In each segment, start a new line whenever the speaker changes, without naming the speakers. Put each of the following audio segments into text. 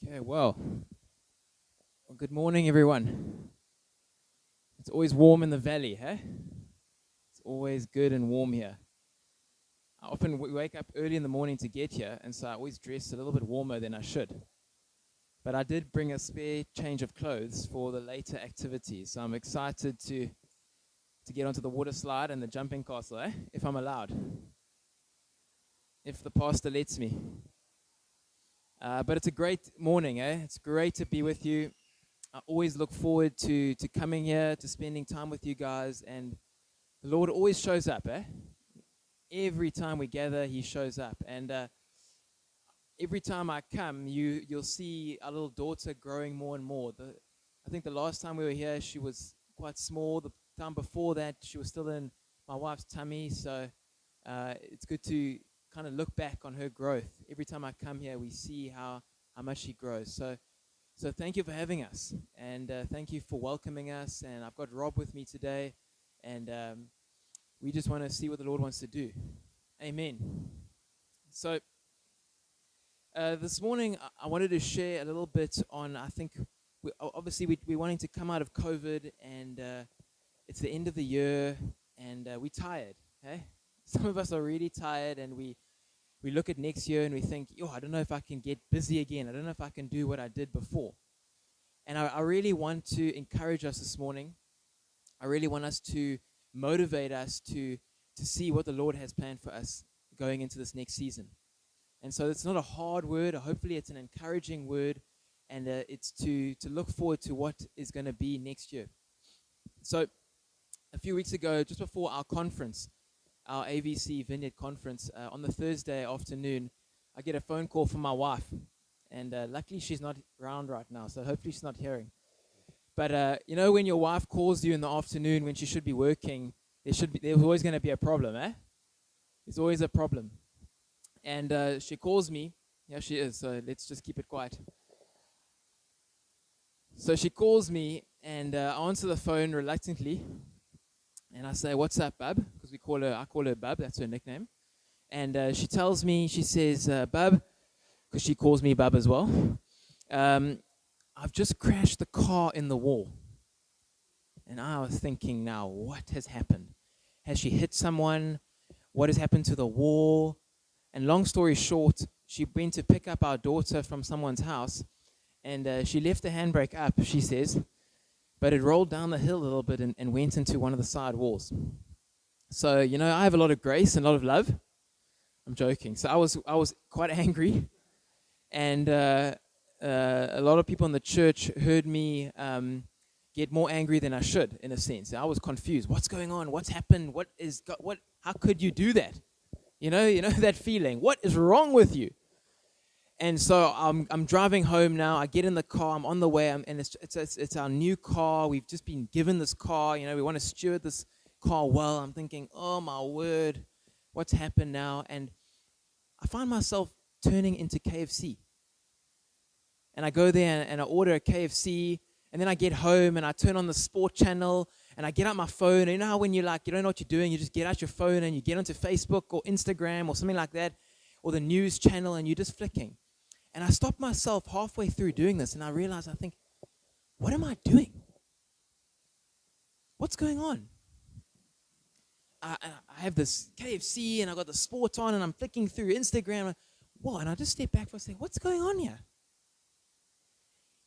Okay, well, good morning, everyone. It's always warm in the valley, hey? It's always good and warm here. I often wake up early in the morning to get here, and so I always dress a little bit warmer than I should. But I did bring a spare change of clothes for the later activities, so I'm excited to get onto the water slide and the jumping castle, if I'm allowed, if the pastor lets me. But it's a great morning, It's great to be with you. I always look forward to coming here, to spending time with you guys, and the Lord always shows up, Every time we gather, He shows up, and every time I come, you'll see our little daughter growing more and more. I think the last time we were here, she was quite small. The time before that, she was still in my wife's tummy, so it's good to kind of look back on her growth. Every time I come here, we see how much she grows. So thank you for having us, and thank you for welcoming us. And I've got Rob with me today, and we just want to see what the Lord wants to do. Amen. So this morning, I wanted to share a little bit on, I think, we're wanting to come out of COVID, and it's the end of the year, and we're tired, okay? Some of us are really tired, and we look at next year and we think, I don't know if I can get busy again. I don't know if I can do what I did before. And I really want to encourage us this morning. I really want us to motivate us to see what the Lord has planned for us going into this next season. And so it's not a hard word. Hopefully it's an encouraging word, and it's to look forward to what is going to be next year. So a few weeks ago, just before our conference, our AVC Vineyard conference, on the Thursday afternoon, I get a phone call from my wife, and luckily she's not around right now, so hopefully she's not hearing. But when your wife calls you in the afternoon when she should be working, there's always going to be a problem, There's always a problem. And she calls me. Yeah, she is, so let's just keep it quiet. So she calls me, and I answer the phone reluctantly. And I say, "What's up, Bub?" Because I call her Bub. That's her nickname. And she tells me, she says, "Bub," because she calls me Bub as well. "I've just crashed the car in the wall." And I was thinking, now, what has happened? Has she hit someone? What has happened to the wall? And long story short, she went to pick up our daughter from someone's house, and she left the handbrake up, she says, but it rolled down the hill a little bit and went into one of the side walls. So, I have a lot of grace and a lot of love. I'm joking. So I was quite angry, and a lot of people in the church heard me get more angry than I should, in a sense. I was confused. What's going on? What's happened? How could you do that? You know that feeling. What is wrong with you? And so I'm driving home now. I get in the car. I'm on the way, and it's our new car. We've just been given this car. We want to steward this car well. I'm thinking, oh my word, what's happened now? And I find myself turning into KFC. And I go there and I order a KFC, and then I get home and I turn on the sport channel, and I get out my phone. And you know how when you don't know what you're doing, you just get out your phone and you get onto Facebook or Instagram or something like that, or the news channel, and you're just flicking. And I stopped myself halfway through doing this, and I realized, I think, what am I doing? What's going on? I have this KFC, and I got the sport on, and I'm flicking through Instagram. And I just step back for a second. What's going on here?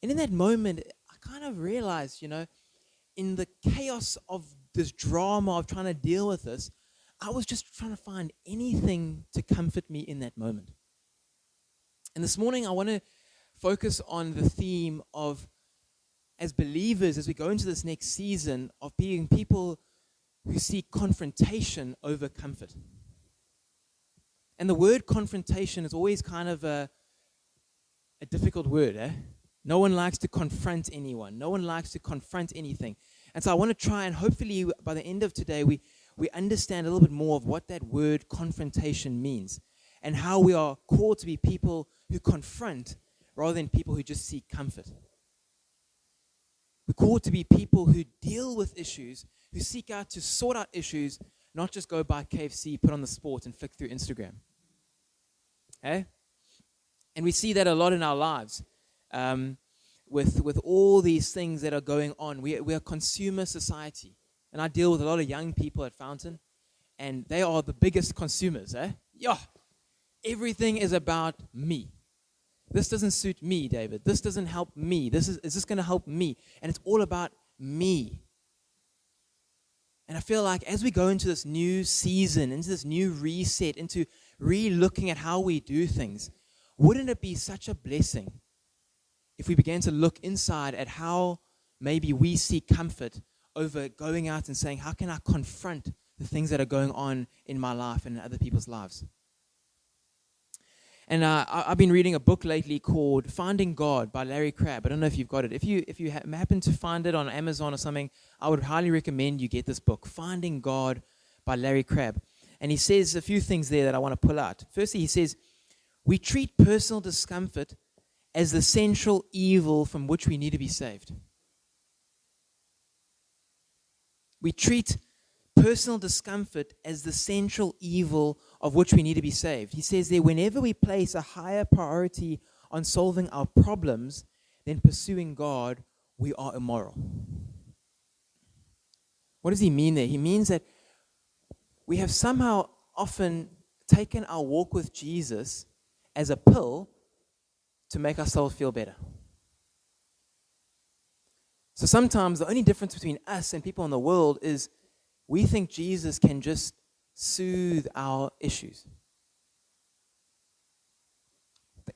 And in that moment, I kind of realized, in the chaos of this drama of trying to deal with this, I was just trying to find anything to comfort me in that moment. And this morning, I want to focus on the theme of, as believers, as we go into this next season, of being people who seek confrontation over comfort. And the word confrontation is always kind of a difficult word, No one likes to confront anyone. No one likes to confront anything. And so I want to try, and hopefully by the end of today, we understand a little bit more of what that word confrontation means, and how we are called to be people who confront rather than people who just seek comfort. We're called to be people who deal with issues, who seek out to sort out issues, not just go buy KFC, put on the sport, and flick through Instagram. And we see that a lot in our lives. with all these things that are going on. We're a consumer society. And I deal with a lot of young people at Fountain, and they are the biggest consumers, eh? Yeah. Everything is about me. This doesn't suit me, David. This doesn't help me. Is this going to help me? And it's all about me. And I feel like as we go into this new season, into this new reset, into re-looking at how we do things, wouldn't it be such a blessing if we began to look inside at how maybe we seek comfort over going out and saying, how can I confront the things that are going on in my life and in other people's lives? And I've been reading a book lately called Finding God by Larry Crabb. I don't know if you've got it. If you happen to find it on Amazon or something, I would highly recommend you get this book, Finding God by Larry Crabb. And he says a few things there that I want to pull out. Firstly, he says, we treat personal discomfort as the central evil from which we need to be saved. We treat personal discomfort as the central evil of which we need to be saved. He says there, whenever we place a higher priority on solving our problems than pursuing God, we are immoral. What does he mean there? He means that we have somehow often taken our walk with Jesus as a pill to make ourselves feel better. So sometimes the only difference between us and people in the world is we think Jesus can just soothe our issues.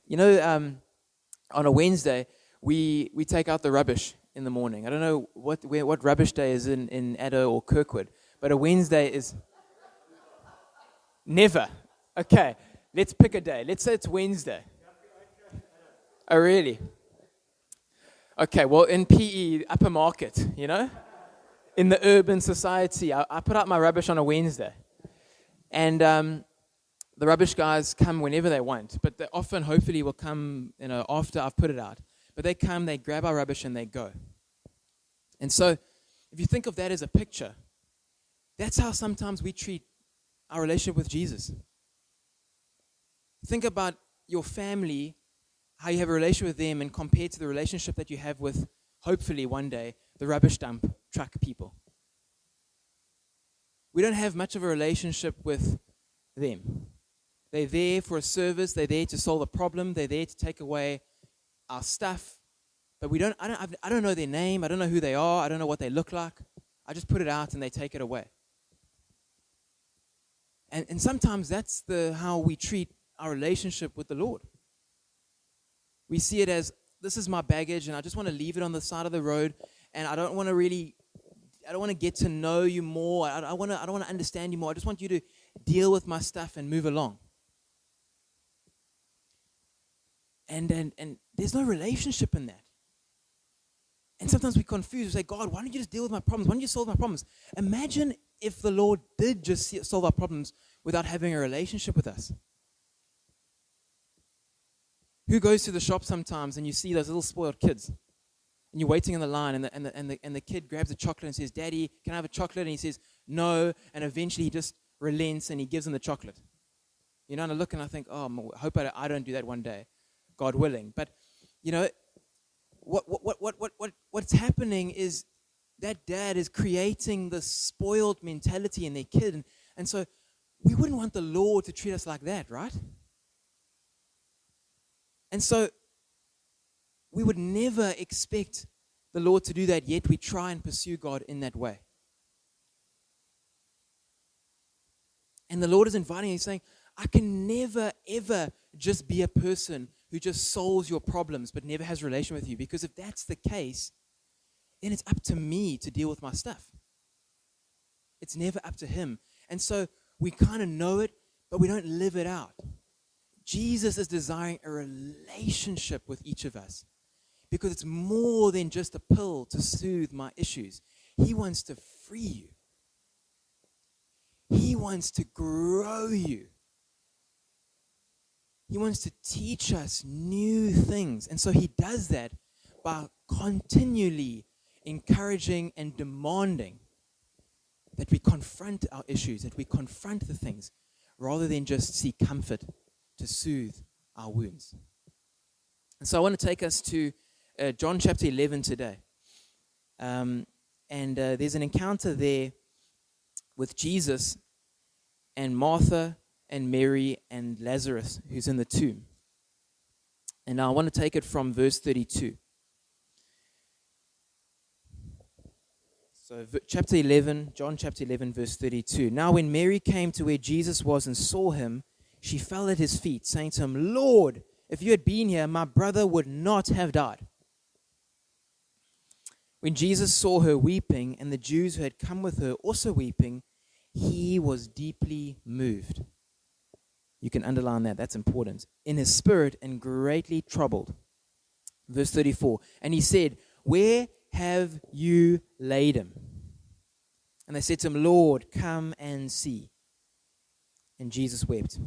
You know, on a Wednesday, we take out the rubbish in the morning. I don't know what rubbish day is in Addo or Kirkwood, but a Wednesday is never. Okay, let's pick a day. Let's say it's Wednesday. Oh, really? Okay, well, in PE, upper market, you know? In the urban society, I put out my rubbish on a Wednesday. And the rubbish guys come whenever they want, but they often, hopefully, will come, after I've put it out. But they come, they grab our rubbish, and they go. And so, if you think of that as a picture, that's how sometimes we treat our relationship with Jesus. Think about your family, how you have a relationship with them, and compared to the relationship that you have with, hopefully, one day, the rubbish dump truck people. We don't have much of a relationship with them. They're there for a service. They're there to solve a problem. They're there to take away our stuff. But I don't know their name. I don't know who they are. I don't know what they look like. I just put it out and they take it away. And sometimes that's how we treat our relationship with the Lord. We see it as, this is my baggage and I just want to leave it on the side of the road, and I don't want to get to know you more. I don't want to understand you more. I just want you to deal with my stuff and move along. And there's no relationship in that. And sometimes we confuse. We say, God, why don't you just deal with my problems? Why don't you solve my problems? Imagine if the Lord did just solve our problems without having a relationship with us. Who goes to the shop sometimes and you see those little spoiled kids? And you're waiting in the line, and the kid grabs a chocolate and says, Daddy, can I have a chocolate? And he says, no. And eventually he just relents and he gives him the chocolate. You know, and I look and I think, oh, I hope I don't do that one day, God willing. But, you know, what's happening is that dad is creating this spoiled mentality in their kid. And so we wouldn't want the Lord to treat us like that, right? And so we would never expect the Lord to do that, yet we try and pursue God in that way. And the Lord is inviting, He's saying, I can never, ever just be a person who just solves your problems but never has a relation with you. Because if that's the case, then it's up to me to deal with my stuff. It's never up to Him. And so we kind of know it, but we don't live it out. Jesus is desiring a relationship with each of us, because it's more than just a pill to soothe my issues. He wants to free you. He wants to grow you. He wants to teach us new things. And so He does that by continually encouraging and demanding that we confront our issues, that we confront the things, rather than just seek comfort to soothe our wounds. And so I want to take us to John chapter 11 today. And there's an encounter there with Jesus and Martha and Mary and Lazarus, who's in the tomb. And now I want to take it from verse 32. So chapter 11, John chapter 11, verse 32. Now when Mary came to where Jesus was and saw him, she fell at his feet, saying to him, Lord, if you had been here, my brother would not have died. When Jesus saw her weeping, and the Jews who had come with her also weeping, he was deeply moved. You can underline that, that's important. In his spirit and greatly troubled. Verse 34. And he said, where have you laid him? And they said to him, Lord, come and see. And Jesus wept.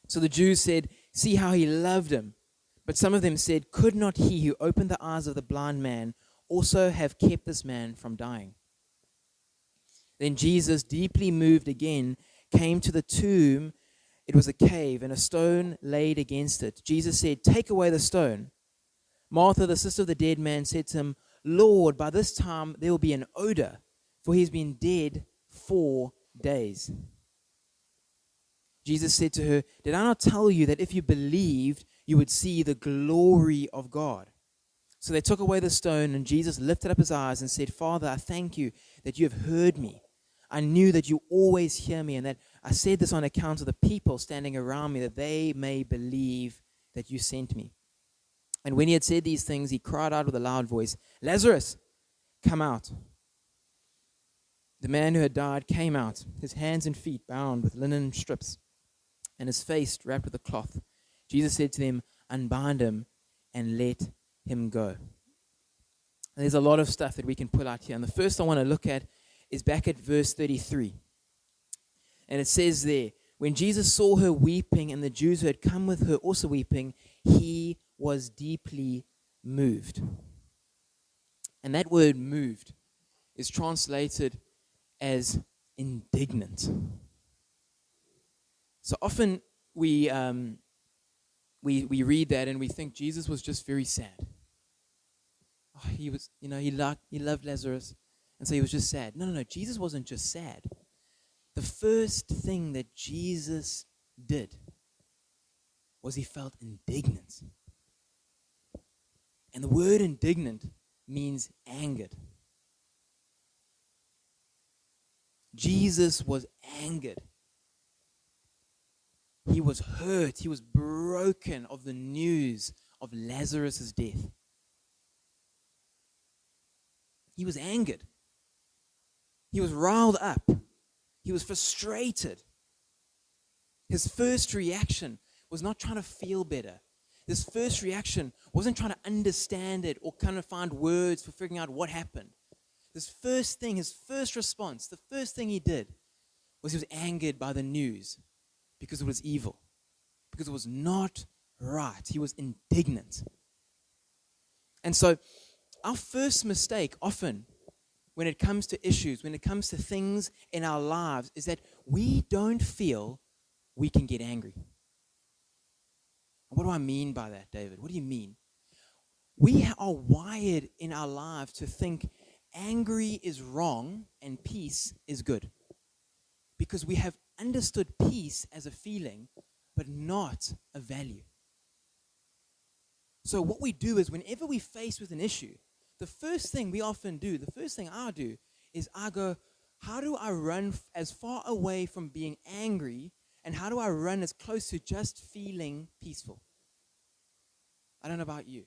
So the Jews said, see how he loved him. But some of them said, could not he who opened the eyes of the blind man also have kept this man from dying? Then Jesus, deeply moved again, came to the tomb. It was a cave, and a stone laid against it. Jesus said, take away the stone. Martha, the sister of the dead man, said to him, Lord, by this time there will be an odor, for he's been dead 4 days. Jesus said to her, did I not tell you that if you believed, you would see the glory of God? So they took away the stone, and Jesus lifted up his eyes and said, Father, I thank you that you have heard me. I knew that you always hear me, and that I said this on account of the people standing around me, that they may believe that you sent me. And when he had said these things, he cried out with a loud voice, Lazarus, come out. The man who had died came out, his hands and feet bound with linen strips, and his face wrapped with a cloth. Jesus said to them, unbind him and let him go. And there's a lot of stuff that we can pull out here. And the first I want to look at is back at verse 33. And it says there, when Jesus saw her weeping and the Jews who had come with her also weeping, he was deeply moved. And that word moved is translated as indignant. So often we read that and we think Jesus was just very sad. Oh, he was, he loved Lazarus, and so he was just sad. No, Jesus wasn't just sad. The first thing that Jesus did was he felt indignant. And the word indignant means angered. Jesus was angered. He was hurt. He was broken of the news of Lazarus' death. He was angered. He was riled up. He was frustrated. His first reaction was not trying to feel better. His first reaction wasn't trying to understand it or kind of find words for figuring out what happened. His first response, the first thing he did was he was angered by the news because it was evil, because it was not right. He was indignant. And so our first mistake often when it comes to issues, when it comes to things in our lives, is that we don't feel we can get angry. What do I mean by that, David? What do you mean? We are wired in our lives to think angry is wrong and peace is good. Because we have understood peace as a feeling, but not a value. So what we do is whenever we face with an issue, the first thing we often do, the first thing I do, is I go, how do I run as far away from being angry, and how do I run as close to just feeling peaceful? I don't know about you.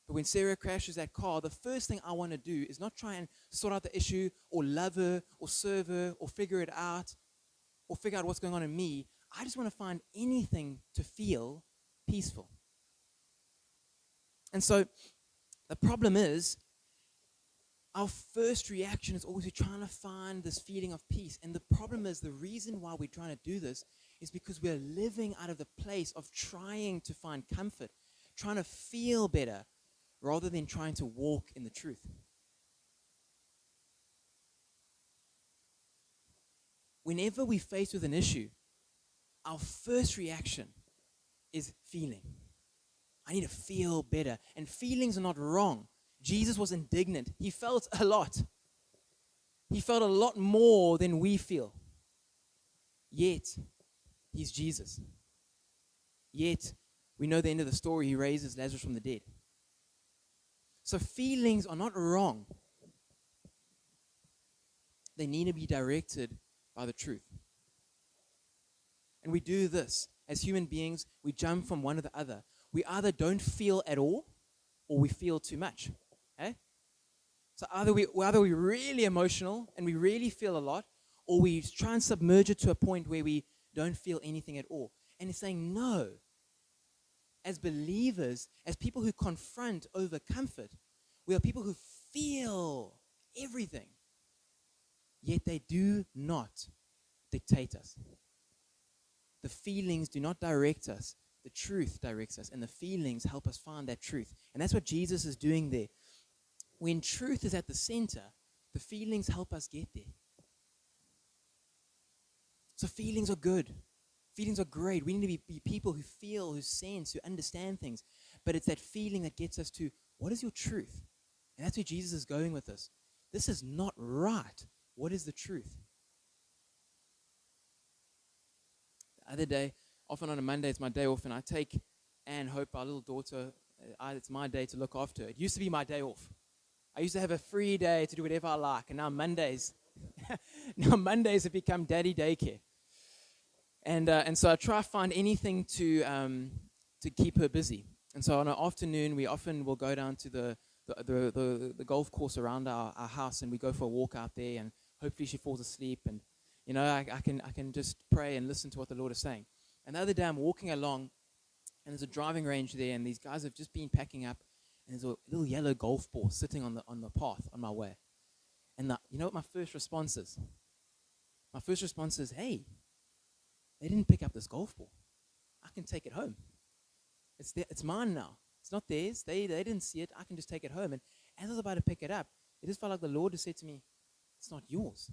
But when Sarah crashes that car, the first thing I want to do is not try and sort out the issue or love her or serve her or figure it out or figure out what's going on in me. I just want to find anything to feel peaceful. And so the problem is our first reaction is always we're trying to find this feeling of peace. And the problem is the reason why we're trying to do this is because we're living out of the place of trying to find comfort, trying to feel better, rather than trying to walk in the truth. Whenever we face with an issue, our first reaction is feeling. I need to feel better. And feelings are not wrong. Jesus was indignant. He felt a lot. He felt a lot more than we feel. Yet, he's Jesus. Yet, we know the end of the story. He raises Lazarus from the dead. So feelings are not wrong. They need to be directed by the truth. And we do this. As human beings, we jump from one to the other. We either don't feel at all, or we feel too much. Okay? So either we're really emotional and we really feel a lot, or we try and submerge it to a point where we don't feel anything at all. And he's saying, no. As believers, as people who confront over comfort, we are people who feel everything. Yet they do not dictate us. The feelings do not direct us. The truth directs us, and the feelings help us find that truth. And that's what Jesus is doing there. When truth is at the center, the feelings help us get there. So feelings are good. Feelings are great. We need to be people who feel, who sense, who understand things. But it's that feeling that gets us to, what is your truth? And that's where Jesus is going with this. This is not right. What is the truth? The other day, often on a Monday, it's my day off, and I take Anne Hope, our little daughter. It's my day to look after her. It used to be my day off. I used to have a free day to do whatever I like, and now Mondays have become daddy daycare. And so I try to find anything to keep her busy. And so on an afternoon, we often will go down to the golf course around our house, and we go for a walk out there, and hopefully she falls asleep, and I can just pray and listen to what the Lord is saying. And the other day I'm walking along, and there's a driving range there, and these guys have just been packing up, and there's a little yellow golf ball sitting on the path on my way. And you know what my first response is? My first response is, hey, they didn't pick up this golf ball. I can take it home. It's mine now. It's not theirs. They didn't see it. I can just take it home. And as I was about to pick it up, it just felt like the Lord just said to me, it's not yours.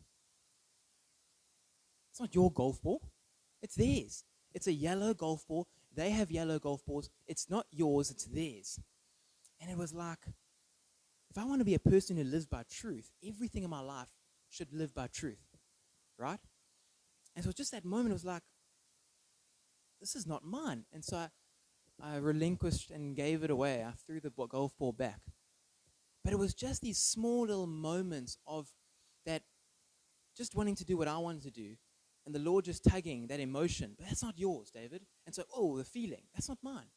It's not your golf ball. It's theirs. It's a yellow golf ball. They have yellow golf balls. It's not yours. It's theirs. And it was like, if I want to be a person who lives by truth, everything in my life should live by truth. Right? And so just that moment, it was like, this is not mine. And so I relinquished and gave it away. I threw the golf ball back. But it was just these small little moments of that, just wanting to do what I wanted to do, and the Lord just tugging that emotion. But that's not yours, David. And so, the feeling, that's not mine.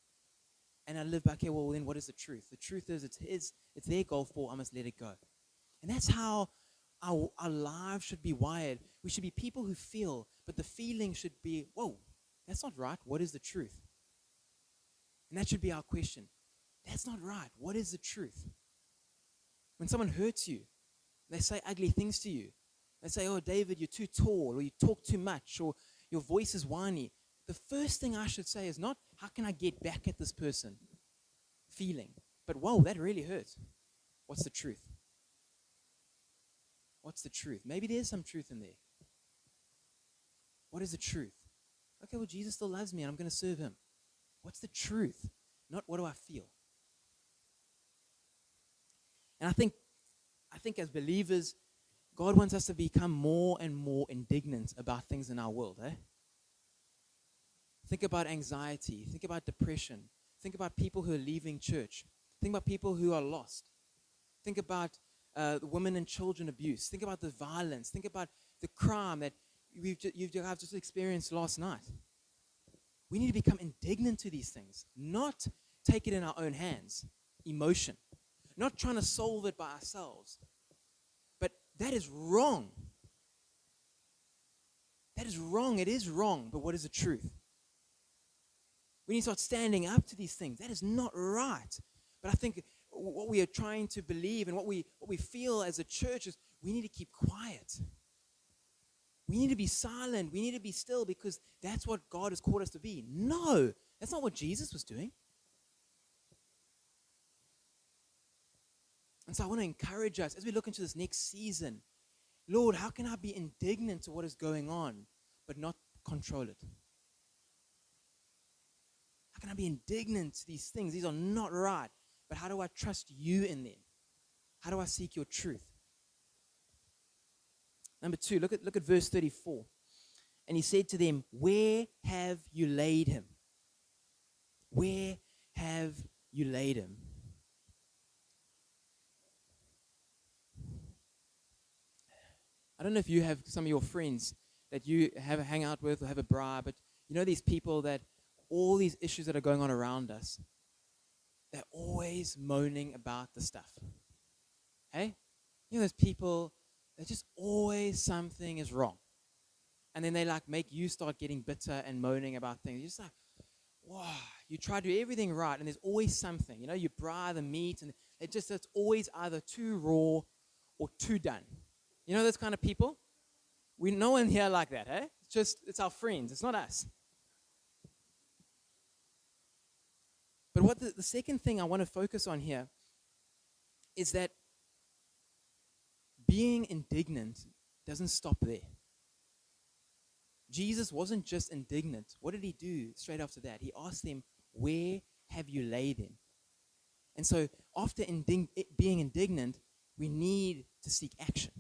And I live back here, well, then what is the truth? The truth is it's their golf ball. I must let it go. And that's how our lives should be wired. We should be people who feel, but the feeling should be, whoa, that's not right. What is the truth? And that should be our question. That's not right. What is the truth? When someone hurts you, they say ugly things to you. They say, oh, David, you're too tall, or you talk too much, or your voice is whiny. The first thing I should say is not, how can I get back at this person? Feeling. But, whoa, that really hurts. What's the truth? What's the truth? Maybe there's some truth in there. What is the truth? Okay, well, Jesus still loves me, and I'm going to serve him. What's the truth? Not what do I feel? And I think as believers, God wants us to become more and more indignant about things in our world. Think about anxiety. Think about depression. Think about people who are leaving church. Think about people who are lost. Think about women and children abuse. Think about the violence. Think about the crime that I've just experienced last night. We need to become indignant to these things, not take it in our own hands, emotion, not trying to solve it by ourselves. But that is wrong. That is wrong. It is wrong, but what is the truth? We need to start standing up to these things. That is not right. But I think what we are trying to believe and what we feel as a church is we need to keep quiet. We need to be silent. We need to be still because that's what God has called us to be. No, that's not what Jesus was doing. And so I want to encourage us as we look into this next season. Lord, how can I be indignant to what is going on but not control it? How can I be indignant to these things? These are not right. But how do I trust you in them? How do I seek your truth? Number 2, look at verse 34. And he said to them, where have you laid him? Where have you laid him? I don't know if you have some of your friends that you have a hangout with or have a bribe, but you know these people that all these issues that are going on around us, they're always moaning about the stuff. Hey? You know those people that just always something is wrong. And then they like make you start getting bitter and moaning about things. You're just like, wow, you try to do everything right and there's always something. You know, you braai the meat and it's always either too raw or too done. You know those kind of people? No one here like that, eh? It's our friends. It's not us. But what the second thing I want to focus on here is that being indignant doesn't stop there. Jesus wasn't just indignant. What did he do straight after that? He asked them, where have you laid him? And so after being indignant, we need to seek action.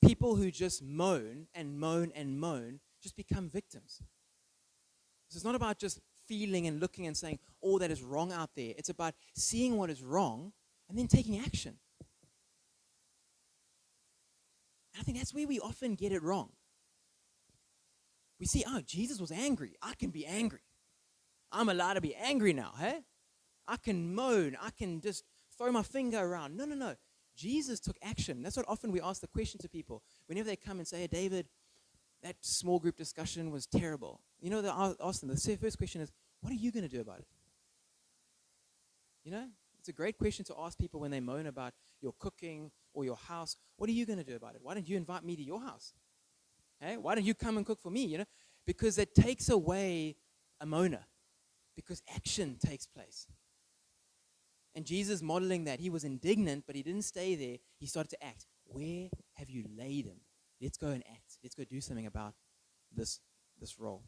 People who just moan and moan and moan just become victims. So it's not about just feeling and looking and saying all that is wrong out there. It's about seeing what is wrong and then taking action. And I think that's where we often get it wrong. We see, oh, Jesus was angry. I can be angry. I'm allowed to be angry now, hey? I can moan. I can just throw my finger around. No. Jesus took action. That's what often we ask the question to people. Whenever they come and say, hey, David, that small group discussion was terrible. You know, I ask them, the first question is, what are you going to do about it? You know, it's a great question to ask people when they moan about your cooking or your house. What are you going to do about it? Why don't you invite me to your house? Hey, why don't you come and cook for me? You know, because it takes away a moaner, because action takes place. And Jesus modeling that, he was indignant, but he didn't stay there. He started to act. Where have you laid him? Let's go and act. Let's go do something about this role.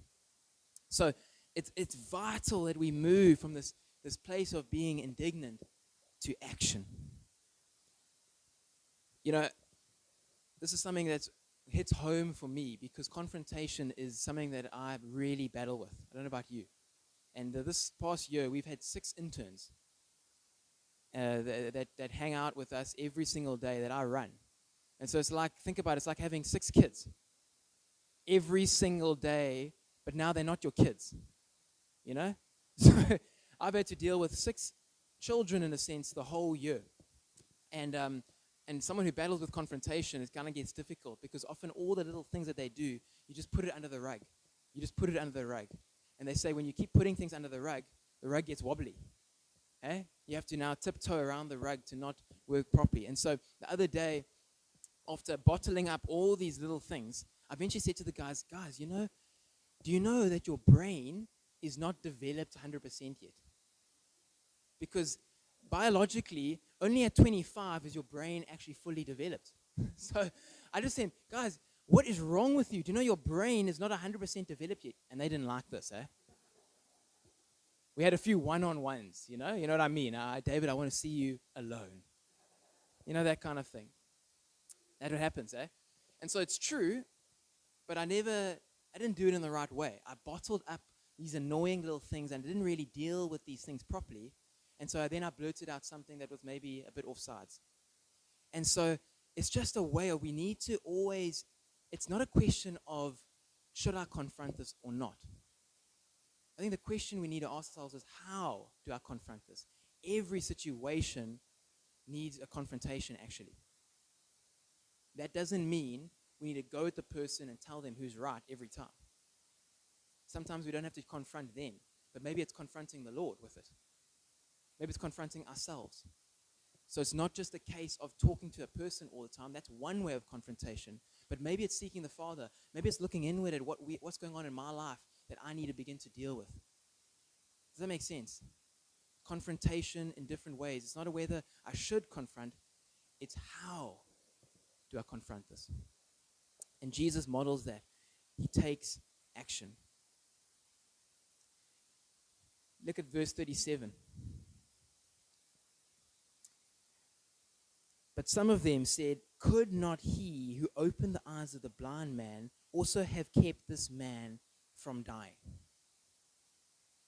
So it's vital that we move from this place of being indignant to action. You know, this is something that hits home for me because confrontation is something that I really battle with. I don't know about you. And this past year, we've had 6 interns that hang out with us every single day that I run. And so it's like, think about it, it's like having 6 kids every single day, but now they're not your kids, you know? So I've had to deal with 6 children, in a sense, the whole year. And someone who battles with confrontation, it kind of gets difficult because often all the little things that they do, you just put it under the rug. You just put it under the rug. And they say when you keep putting things under the rug gets wobbly. Eh? You have to now tiptoe around the rug to not work properly. And so the other day, after bottling up all these little things, I eventually said to the guys, you know, do you know that your brain is not developed 100% yet? Because biologically, only at 25 is your brain actually fully developed. So I just said, guys, what is wrong with you? Do you know your brain is not 100% developed yet? And they didn't like this, eh? We had a few one-on-ones, you know what I mean? David, I want to see you alone. You know, that kind of thing. That's what happens, eh? And so it's true, but I didn't do it in the right way. I bottled up these annoying little things and didn't really deal with these things properly. And so then I blurted out something that was maybe a bit offsides. And so it's just a way of we need to always, it's not a question of should I confront this or not. I think the question we need to ask ourselves is how do I confront this? Every situation needs a confrontation, actually. That doesn't mean we need to go at the person and tell them who's right every time. Sometimes we don't have to confront them, but maybe it's confronting the Lord with it. Maybe it's confronting ourselves. So it's not just a case of talking to a person all the time. That's one way of confrontation. But maybe it's seeking the Father. Maybe it's looking inward at what's going on in my life that I need to begin to deal with. Does that make sense? Confrontation in different ways. It's not a whether I should confront. It's how do I confront this? And Jesus models that. He takes action. Look at verse 37. But some of them said, could not he who opened the eyes of the blind man also have kept this man from dying?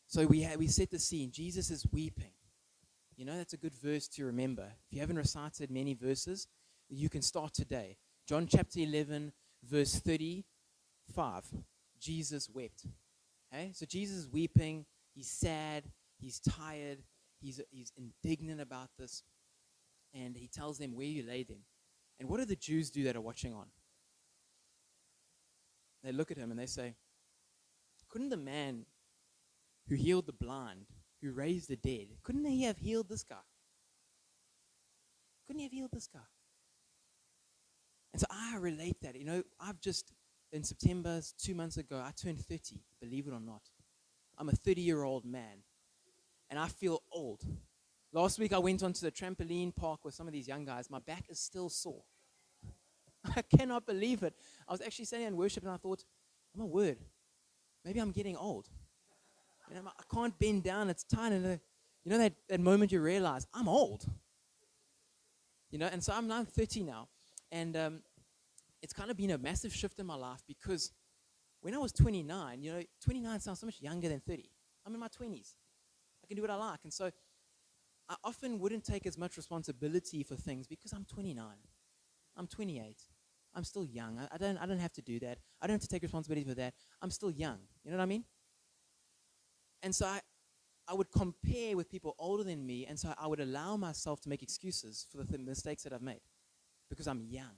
So we set the scene. Jesus is weeping. You know, that's a good verse to remember. If you haven't recited many verses, you can start today. John chapter 11, verse 35. Jesus wept. Okay? So Jesus is weeping. He's sad. He's tired. He's indignant about this. And he tells them where you laid him. And what do the Jews do that are watching on? They look at him and they say, couldn't the man who healed the blind, who raised the dead, couldn't he have healed this guy? Couldn't he have healed this guy? And so I relate that. You know, I've just, in September, 2 months ago, I turned 30, believe it or not. I'm a 30-year-old man, and I feel old. Last week, I went onto the trampoline park with some of these young guys. My back is still sore. I cannot believe it. I was actually sitting in worship, and I thought, oh my word, maybe I'm getting old. You know, I can't bend down. It's tight. And you know that moment you realize, I'm old. You know, and so I'm now 30 now. And it's kind of been a massive shift in my life because when I was 29, you know, 29 sounds so much younger than 30. I'm in my 20s. I can do what I like. And so I often wouldn't take as much responsibility for things because I'm 29. I'm 28. I'm still young. I don't have to do that. I don't have to take responsibility for that. I'm still young. You know what I mean? And so I would compare with people older than me, and so I would allow myself to make excuses for the mistakes that I've made because I'm young.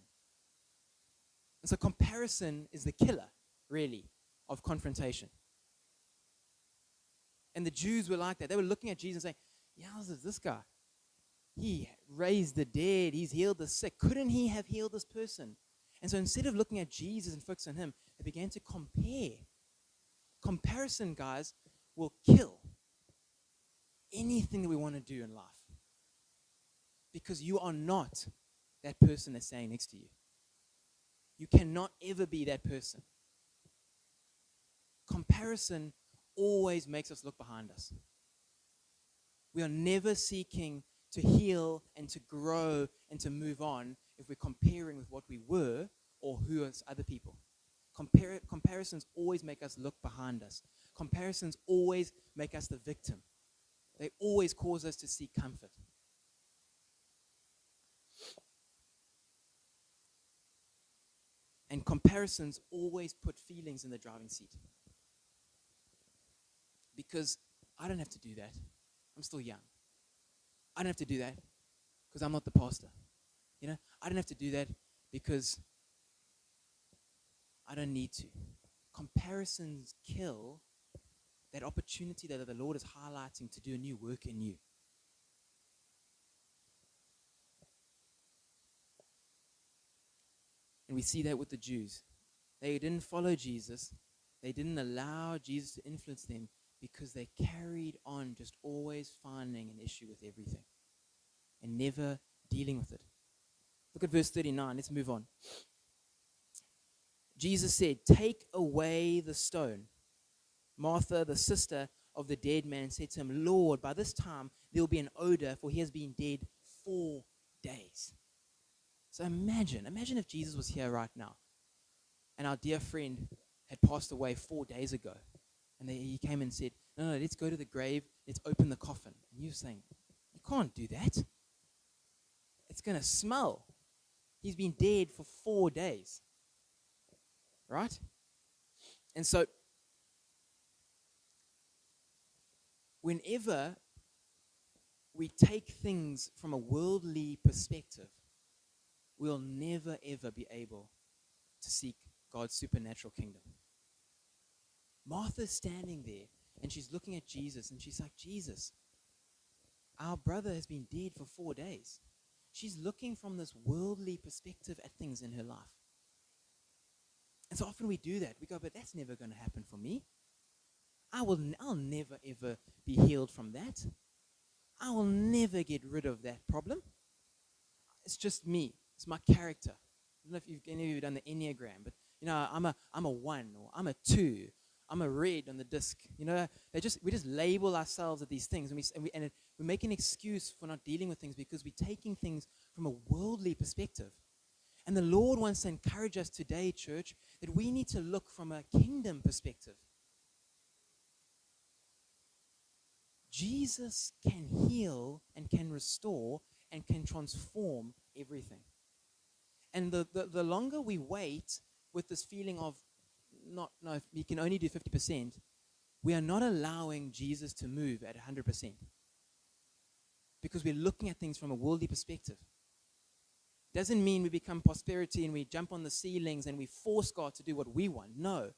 And so comparison is the killer, really, of confrontation. And the Jews were like that. They were looking at Jesus and saying, yeah, this guy. He raised the dead. He's healed the sick. Couldn't he have healed this person? And so instead of looking at Jesus and focusing on him, they began to compare. Comparison, guys, will kill anything that we want to do in life. Because you are not that person that's standing next to you. You cannot ever be that person. Comparison always makes us look behind us. We are never seeking to heal and to grow and to move on if we're comparing with what we were or who is other people. Comparisons always make us look behind us. Comparisons always make us the victim. They always cause us to seek comfort. And comparisons always put feelings in the driving seat. Because I don't have to do that. I'm still young. I don't have to do that because I'm not the pastor. You know, I don't have to do that because I don't need to. Comparisons kill that opportunity that the Lord is highlighting to do a new work in you. And we see that with the Jews. They didn't follow Jesus. They didn't allow Jesus to influence them because they carried on just always finding an issue with everything and never dealing with it. Look at verse 39. Let's move on. Jesus said, "Take away the stone." Martha, the sister of the dead man, said to him, "Lord, by this time there will be an odor, for he has been dead 4 days." So imagine if Jesus was here right now and our dear friend had passed away 4 days ago. And he came and said, no, let's go to the grave, let's open the coffin. And you're saying, you can't do that. It's going to smell. He's been dead for 4 days. Right? And so, whenever we take things from a worldly perspective, we'll never, ever be able to seek God's supernatural kingdom. Martha's standing there, and she's looking at Jesus, and she's like, Jesus, our brother has been dead for 4 days. She's looking from this worldly perspective at things in her life. And so often we do that. We go, but that's never going to happen for me. I'll never, ever be healed from that. I will never get rid of that problem. It's just me. It's my character. I don't know if any of you have done the Enneagram, but you know, I'm a 1 or I'm a 2. I'm a red on the disc. You know, we just label ourselves at these things, and we make an excuse for not dealing with things because we're taking things from a worldly perspective. And the Lord wants to encourage us today, church, that we need to look from a kingdom perspective. Jesus can heal and can restore and can transform everything. And the longer we wait with this feeling of, no, we can only do 50%, we are not allowing Jesus to move at 100%. Because we're looking at things from a worldly perspective. Doesn't mean we become prosperity and we jump on the ceilings and we force God to do what we want. No.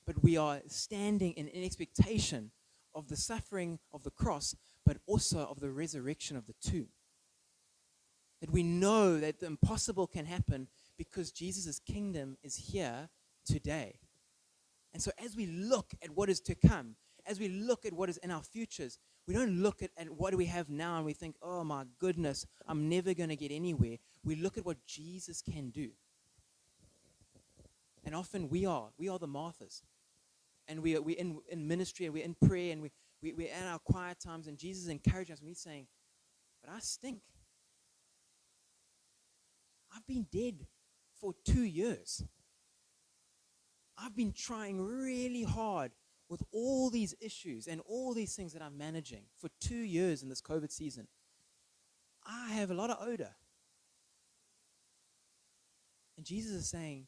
But we are standing in expectation of the suffering of the cross, but also of the resurrection of the tomb. That we know that the impossible can happen because Jesus' kingdom is here today. And so as we look at what is to come, as we look at what is in our futures, we don't look at what do we have now and we think, oh my goodness, I'm never going to get anywhere. We look at what Jesus can do. And often we are the Marthas. And we're in ministry and we're in prayer and we're in our quiet times and Jesus encourages us and he's saying, but I stink. I've been dead for 2 years. I've been trying really hard with all these issues and all these things that I'm managing for 2 years in this COVID season. I have a lot of odor. And Jesus is saying,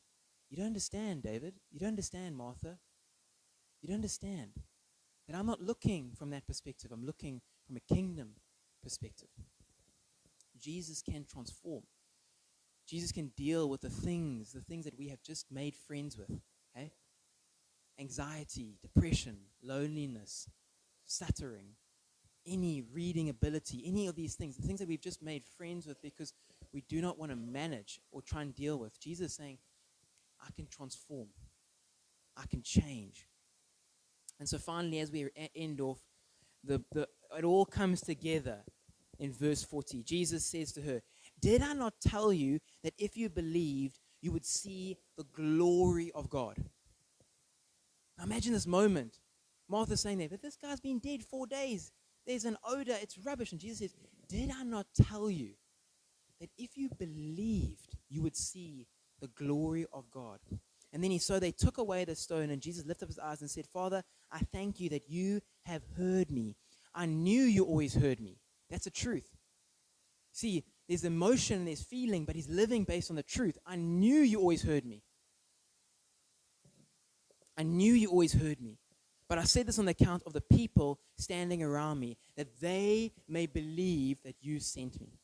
you don't understand, David. You don't understand, Martha. You don't understand that I'm not looking from that perspective. I'm looking from a kingdom perspective. Jesus can transform. Jesus can deal with the things that we have just made friends with. Okay? Anxiety, depression, loneliness, stuttering, any reading ability, any of these things, the things that we've just made friends with because we do not want to manage or try and deal with. Jesus is saying, I can transform. I can change. And so finally, as we end off, it all comes together in verse 40. Jesus says to her, did I not tell you that if you believed, you would see the glory of God? Now imagine this moment. Martha's saying there, but this guy's been dead 4 days. There's an odor. It's rubbish. And Jesus says, did I not tell you that if you believed, you would see the glory of God? And then so they took away the stone, and Jesus lifted up his eyes and said, Father, I thank you that you have heard me. I knew you always heard me. That's the truth. See, there's emotion, there's feeling, but he's living based on the truth. I knew you always heard me. I knew you always heard me. But I said this on the account of the people standing around me, that they may believe that you sent me.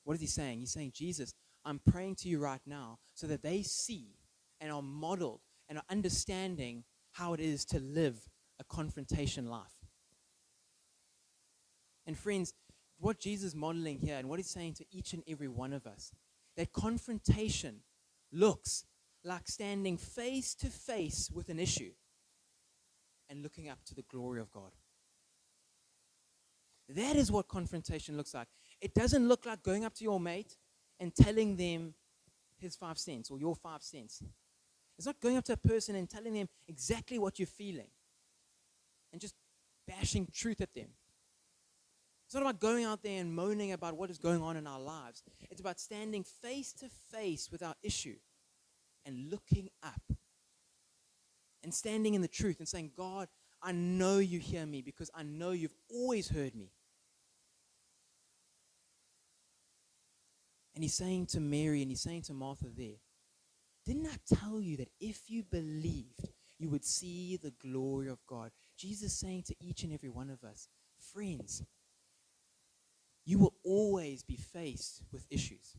What is he saying? He's saying, Jesus, I'm praying to you right now so that they see and are modeled and are understanding how it is to live a confrontation life. And friends, what Jesus is modeling here and what he's saying to each and every one of us, that confrontation looks like standing face to face with an issue and looking up to the glory of God. That is what confrontation looks like. It doesn't look like going up to your mate and telling them his 5 cents or your 5 cents. It's not going up to a person and telling them exactly what you're feeling and just bashing truth at them. It's not about going out there and moaning about what is going on in our lives. It's about standing face to face with our issue and looking up and standing in the truth and saying, God, I know you hear me because I know you've always heard me. And he's saying to Mary and he's saying to Martha there, didn't I tell you that if you believed, you would see the glory of God? Jesus is saying to each and every one of us, friends, you will always be faced with issues.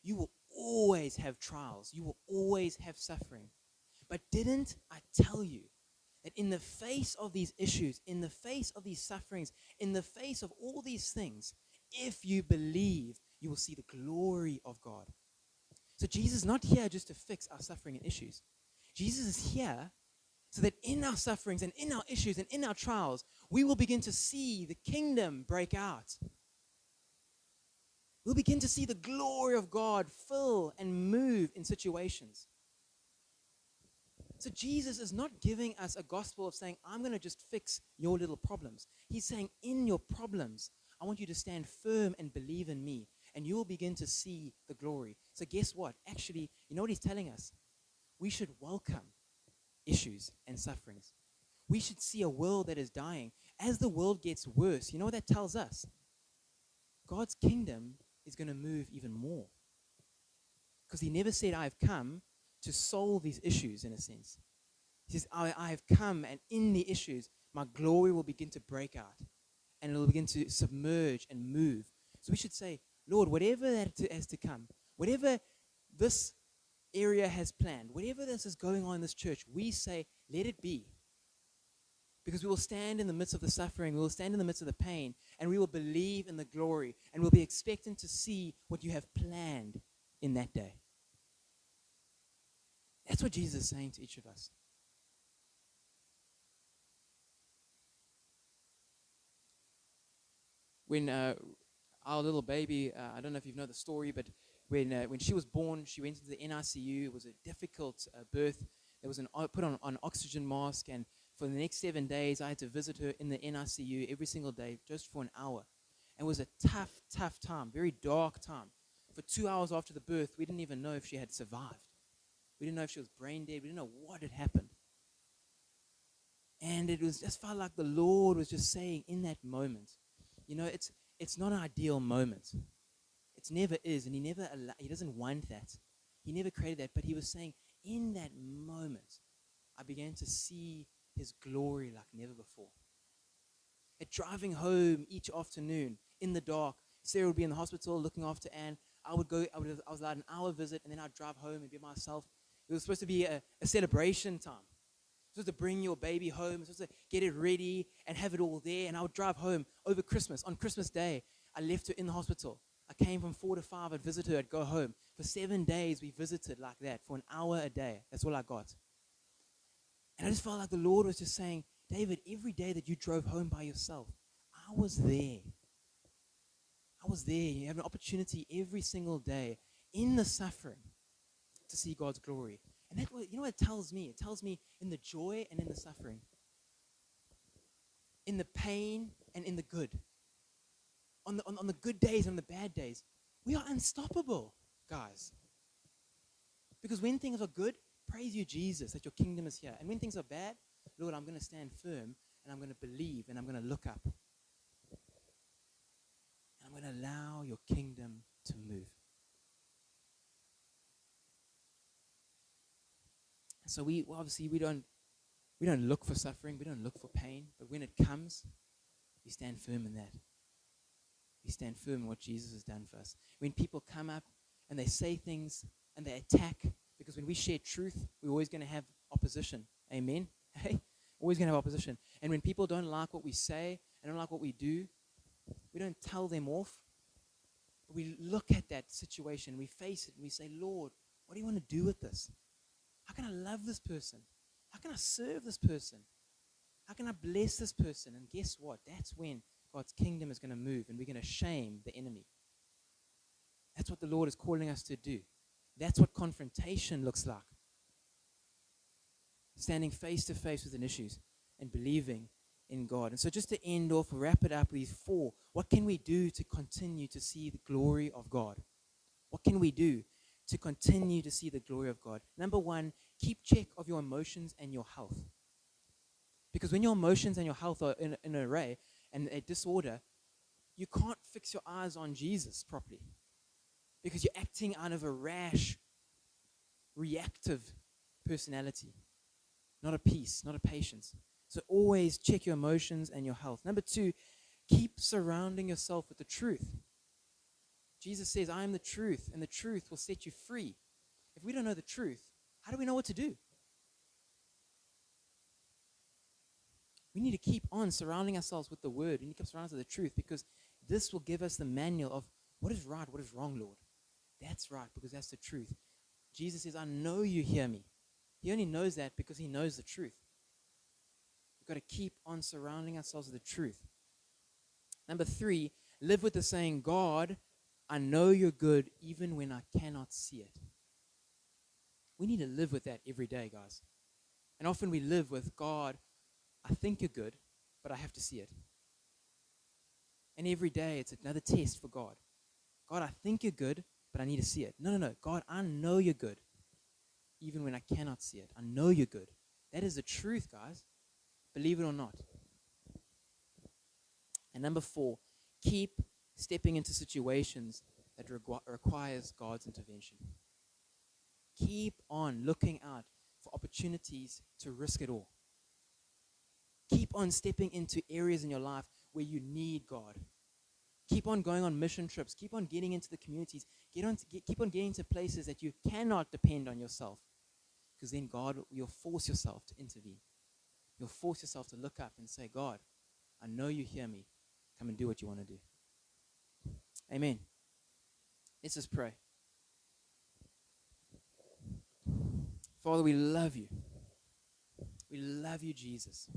You will always have trials. You will always have suffering. But didn't I tell you that in the face of these issues, in the face of these sufferings, in the face of all these things, if you believe, you will see the glory of God. So Jesus is not here just to fix our suffering and issues. Jesus is here so that in our sufferings and in our issues and in our trials, we will begin to see the kingdom break out. We'll begin to see the glory of God fill and move in situations. So Jesus is not giving us a gospel of saying, I'm going to just fix your little problems. He's saying, in your problems, I want you to stand firm and believe in me, and you will begin to see the glory. So guess what? Actually, you know what he's telling us? We should welcome issues and sufferings. We should see a world that is dying. As the world gets worse, you know what that tells us? God's kingdom is going to move even more. Because he never said, I've come to solve these issues, in a sense. He says, I have come, and in the issues, my glory will begin to break out, and it will begin to submerge and move. So we should say, Lord, whatever that has to come, whatever this area has planned, whatever this is going on in this church, we say, let it be. Because we will stand in the midst of the suffering, we will stand in the midst of the pain, and we will believe in the glory, and we'll be expectant to see what you have planned in that day. That's what Jesus is saying to each of us. When our little baby, I don't know if you know the story, but when she was born, she went into the NICU. It was a difficult birth. There was put on an oxygen mask, and for the next 7 days, I had to visit her in the NICU every single day, just for an hour. And it was a tough time, very dark time. For 2 hours after the birth, we didn't even know if she had survived. We didn't know if she was brain dead. We didn't know what had happened. And it was just felt like the Lord was just saying in that moment, you know, it's not an ideal moment. It never is, and he doesn't want that. He never created that, but he was saying, in that moment, I began to see his glory like never before. At driving home each afternoon in the dark, Sarah would be in the hospital looking after Anne. I was allowed an hour visit, and then I'd drive home and be by myself. It was supposed to be a celebration time. Supposed to bring your baby home, supposed to get it ready and have it all there. And I would drive home over Christmas. On Christmas Day, I left her in the hospital. I came from 4 to 5, I'd visit her, I'd go home. For 7 days, we visited like that for an hour a day. That's all I got. And I just felt like the Lord was just saying, David, every day that you drove home by yourself, I was there. I was there. You have an opportunity every single day in the suffering to see God's glory. And that, you know what it tells me? It tells me in the joy and in the suffering, in the pain and in the good, on the good days and the bad days, we are unstoppable, guys. Because when things are good, praise you, Jesus, that your kingdom is here. And when things are bad, Lord, I'm going to stand firm, and I'm going to believe, and I'm going to look up. And I'm going to allow your kingdom to move. So we don't look for suffering, we don't look for pain, but when it comes, we stand firm in that. We stand firm in what Jesus has done for us. When people come up and they say things and they attack, because when we share truth, we're always going to have opposition. Amen? Hey? Always going to have opposition. And when people don't like what we say and don't like what we do, we don't tell them off. But we look at that situation, we face it, and we say, Lord, what do you want to do with this? How can I love this person? How can I serve this person? How can I bless this person? And guess what? That's when God's kingdom is going to move, and we're going to shame the enemy. That's what the Lord is calling us to do. That's what confrontation looks like. Standing face to face with an issues and believing in God. And so just to end off, wrap it up with these 4. What can we do to continue to see the glory of God? What can we do to continue to see the glory of God? Number 1, keep check of your emotions and your health. Because when your emotions and your health are in an array and a disorder, you can't fix your eyes on Jesus properly. Because you're acting out of a rash, reactive personality. Not a peace, not a patience. So always check your emotions and your health. Number 2, keep surrounding yourself with the truth. Jesus says, I am the truth, and the truth will set you free. If we don't know the truth, how do we know what to do? We need to keep on surrounding ourselves with the word. We need to keep surrounding ourselves with the truth, because this will give us the manual of what is right, what is wrong, Lord. That's right, because that's the truth. Jesus says, I know you hear me. He only knows that because he knows the truth. We've got to keep on surrounding ourselves with the truth. Number 3, live with the saying, God, I know you're good even when I cannot see it. We need to live with that every day, guys. And often we live with, God, I think you're good, but I have to see it. And every day it's another test for God. God, I think you're good, but I need to see it. No, no, no. God, I know you're good, even when I cannot see it. I know you're good. That is the truth, guys. Believe it or not. And number 4, keep stepping into situations that requires God's intervention. Keep on looking out for opportunities to risk it all. Keep on stepping into areas in your life where you need God. Keep on going on mission trips. Keep on getting into the communities. Keep on getting to places that you cannot depend on yourself. Because then God, you'll force yourself to intervene. You'll force yourself to look up and say, God, I know you hear me. Come and do what you want to do. Amen. Let's just pray. Father, we love you. We love you, Jesus.